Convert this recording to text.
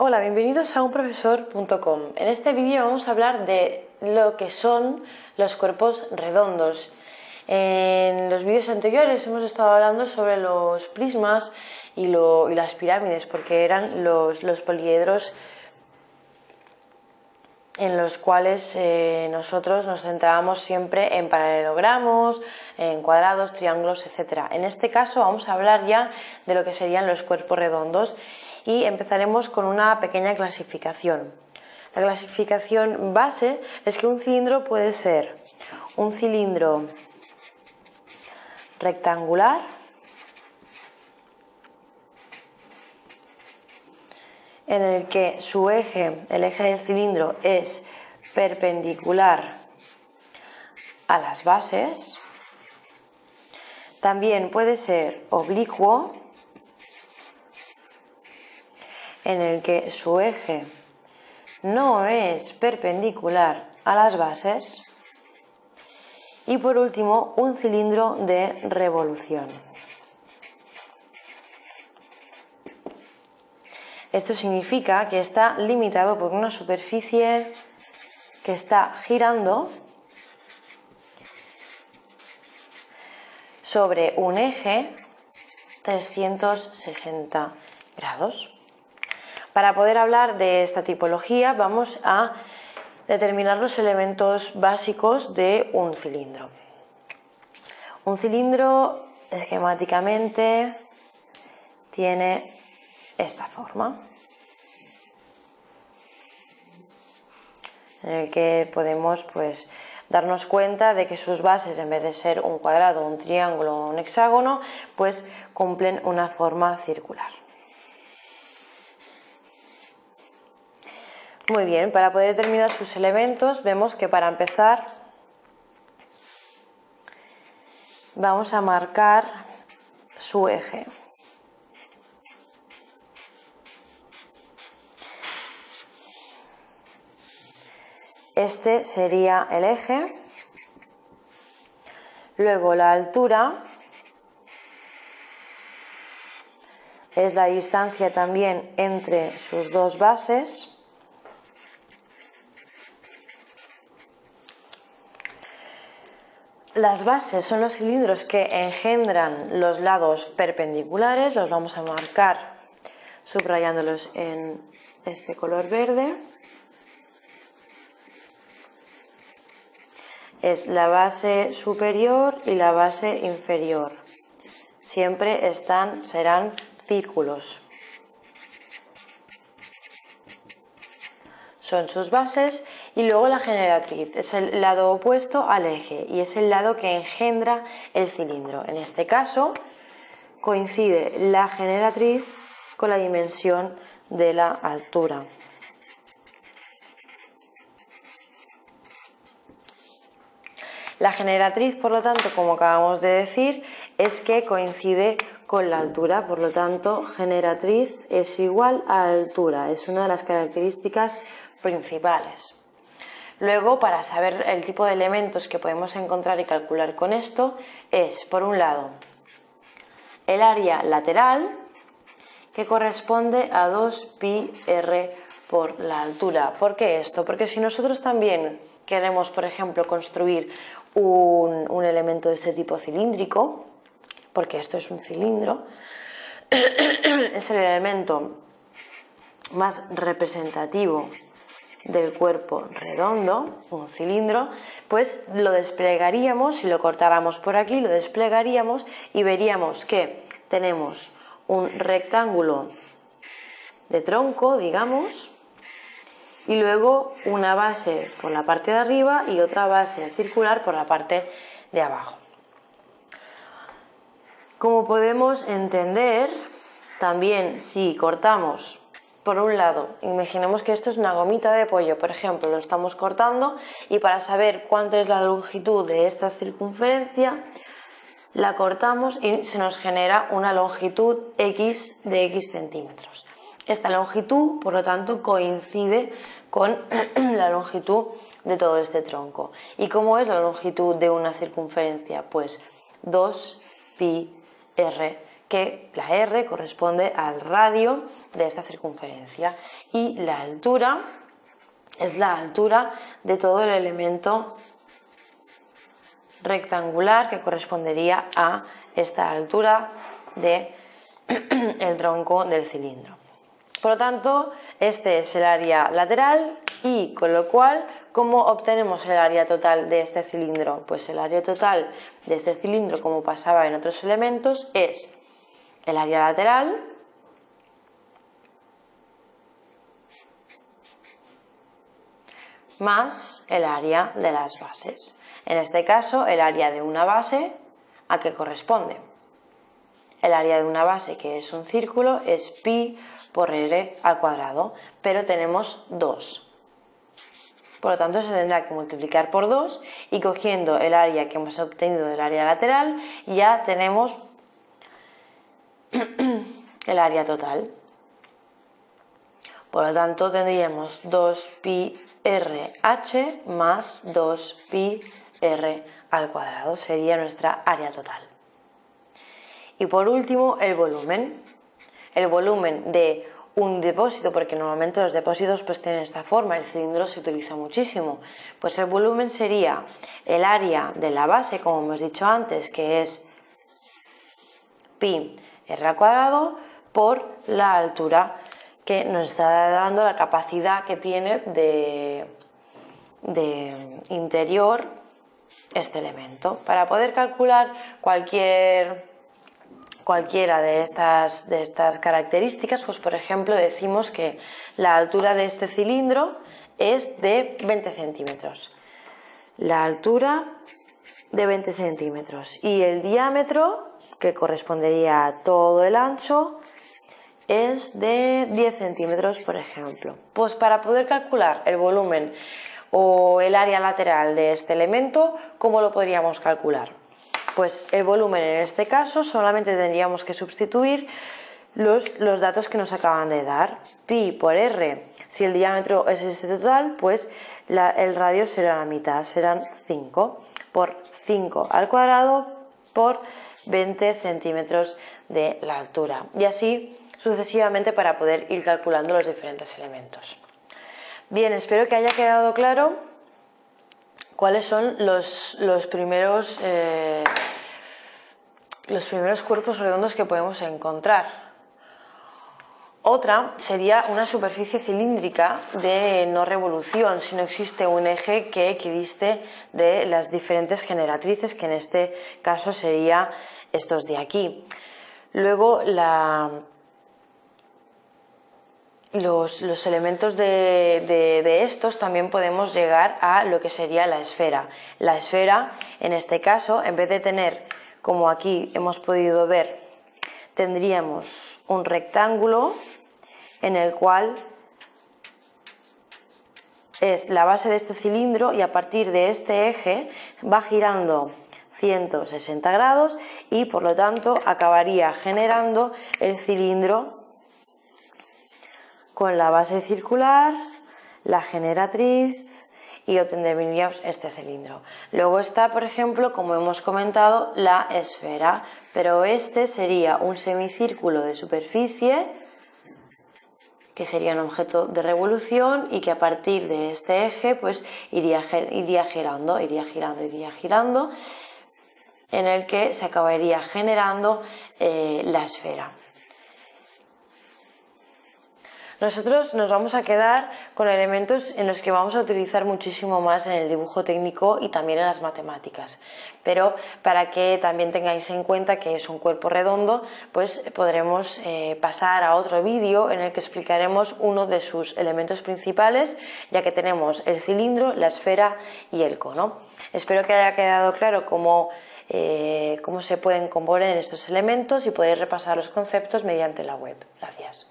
Hola, bienvenidos a unprofesor.com. En este vídeo vamos a hablar de lo que son los cuerpos redondos. En los vídeos anteriores hemos estado hablando sobre los prismas y las pirámides, porque eran los poliedros en los cuales nosotros nos centrábamos siempre en paralelogramos, en cuadrados, triángulos, etc. En este caso vamos a hablar ya de lo que serían los cuerpos redondos y empezaremos con una pequeña clasificación. La clasificación base es que un cilindro puede ser un cilindro rectangular, en el que su eje, el eje del cilindro, es perpendicular a las bases. También puede ser oblicuo, en el que su eje no es perpendicular a las bases. Y por último, un cilindro de revolución. Esto significa que está limitado por una superficie que está girando sobre un eje 360 grados. Para poder hablar de esta tipología vamos a determinar los elementos básicos de un cilindro. Un cilindro esquemáticamente tiene esta forma, en el que podemos darnos cuenta de que sus bases, en vez de ser un cuadrado, un triángulo o un hexágono, cumplen una forma circular. Muy bien, para poder determinar sus elementos vemos que para empezar vamos a marcar su eje. Este sería el eje. Luego la altura es la distancia también entre sus dos bases. Las bases son los cilindros que engendran los lados perpendiculares. Los vamos a marcar subrayándolos en este color verde. Es la base superior y la base inferior. Siempre serán círculos. Son sus bases. Y luego la generatriz es el lado opuesto al eje y es el lado que engendra el cilindro. En este caso coincide la generatriz con la dimensión de la altura. La generatriz, por lo tanto, como acabamos de decir, es que coincide con la altura. Por lo tanto, generatriz es igual a altura. Es una de las características principales. Luego, para saber el tipo de elementos que podemos encontrar y calcular con esto, es, por un lado, el área lateral, que corresponde a 2πr por la altura. ¿Por qué esto? Porque si nosotros también queremos, por ejemplo, construir un elemento de este tipo cilíndrico, porque esto es un cilindro, es el elemento más representativo del cuerpo redondo, un cilindro, lo desplegaríamos, si lo cortáramos por aquí, lo desplegaríamos y veríamos que tenemos un rectángulo de tronco, digamos, y luego una base por la parte de arriba y otra base circular por la parte de abajo. Como podemos entender, también si cortamos por un lado, imaginemos que esto es una gomita de pollo, por ejemplo, lo estamos cortando y para saber cuánto es la longitud de esta circunferencia, la cortamos y se nos genera una longitud X de X centímetros. Esta longitud, por lo tanto, coincide con la longitud de todo este tronco. ¿Y cómo es la longitud de una circunferencia? Pues 2πr, que la R corresponde al radio de esta circunferencia y la altura es la altura de todo el elemento rectangular que correspondería a esta altura del tronco del cilindro. Por lo tanto, este es el área lateral y con lo cual, ¿cómo obtenemos el área total de este cilindro? Pues el área total de este cilindro, como pasaba en otros elementos, es el área lateral más el área de las bases. En este caso, el área de una base, ¿a qué corresponde? El área de una base, que es un círculo, es pi por r al cuadrado, pero tenemos 2. Por lo tanto, se tendrá que multiplicar por 2 y cogiendo el área que hemos obtenido del área lateral, ya tenemos el área total. Por lo tanto, tendríamos 2pi RH más 2pi r al cuadrado. Sería nuestra área total. Y por último, el volumen. El volumen de un depósito, porque normalmente los depósitos pues tienen esta forma, el cilindro se utiliza muchísimo. Pues el volumen sería el área de la base, como hemos dicho antes, que es pi r al cuadrado, por la altura que nos está dando la capacidad que tiene de interior este elemento. Para poder calcular cualquiera de estas características, pues por ejemplo decimos que la altura de este cilindro es de 20 centímetros. La altura de 20 centímetros y el diámetro, que correspondería a todo el ancho, es de 10 centímetros, por ejemplo. Pues para poder calcular el volumen o el área lateral de este elemento, ¿cómo lo podríamos calcular? Pues el volumen en este caso solamente tendríamos que sustituir los datos que nos acaban de dar. Pi por r, si el diámetro es este total, pues el radio será la mitad, serán 5 por 5 al cuadrado por 20 centímetros de la altura. Y así sucesivamente para poder ir calculando los diferentes elementos. Bien, espero que haya quedado claro cuáles son los primeros cuerpos redondos que podemos encontrar. Otra sería una superficie cilíndrica de no revolución, si no existe un eje que equidiste de las diferentes generatrices, que en este caso sería estos de aquí. Luego los elementos de estos también podemos llegar a lo que sería la esfera. La esfera, en este caso, en vez de tener, como aquí hemos podido ver, tendríamos un rectángulo en el cual es la base de este cilindro y a partir de este eje va girando 160 grados y por lo tanto acabaría generando el cilindro con la base circular, la generatriz y obtendríamos este cilindro. Luego está, por ejemplo, como hemos comentado, la esfera, pero este sería un semicírculo de superficie que sería un objeto de revolución y que a partir de este eje pues iría girando, en el que se acabaría generando la esfera. Nosotros nos vamos a quedar con elementos en los que vamos a utilizar muchísimo más en el dibujo técnico y también en las matemáticas. Pero para que también tengáis en cuenta que es un cuerpo redondo, pues podremos pasar a otro vídeo en el que explicaremos uno de sus elementos principales, ya que tenemos el cilindro, la esfera y el cono. Espero que haya quedado claro cómo se pueden componer estos elementos y podéis repasar los conceptos mediante la web. Gracias.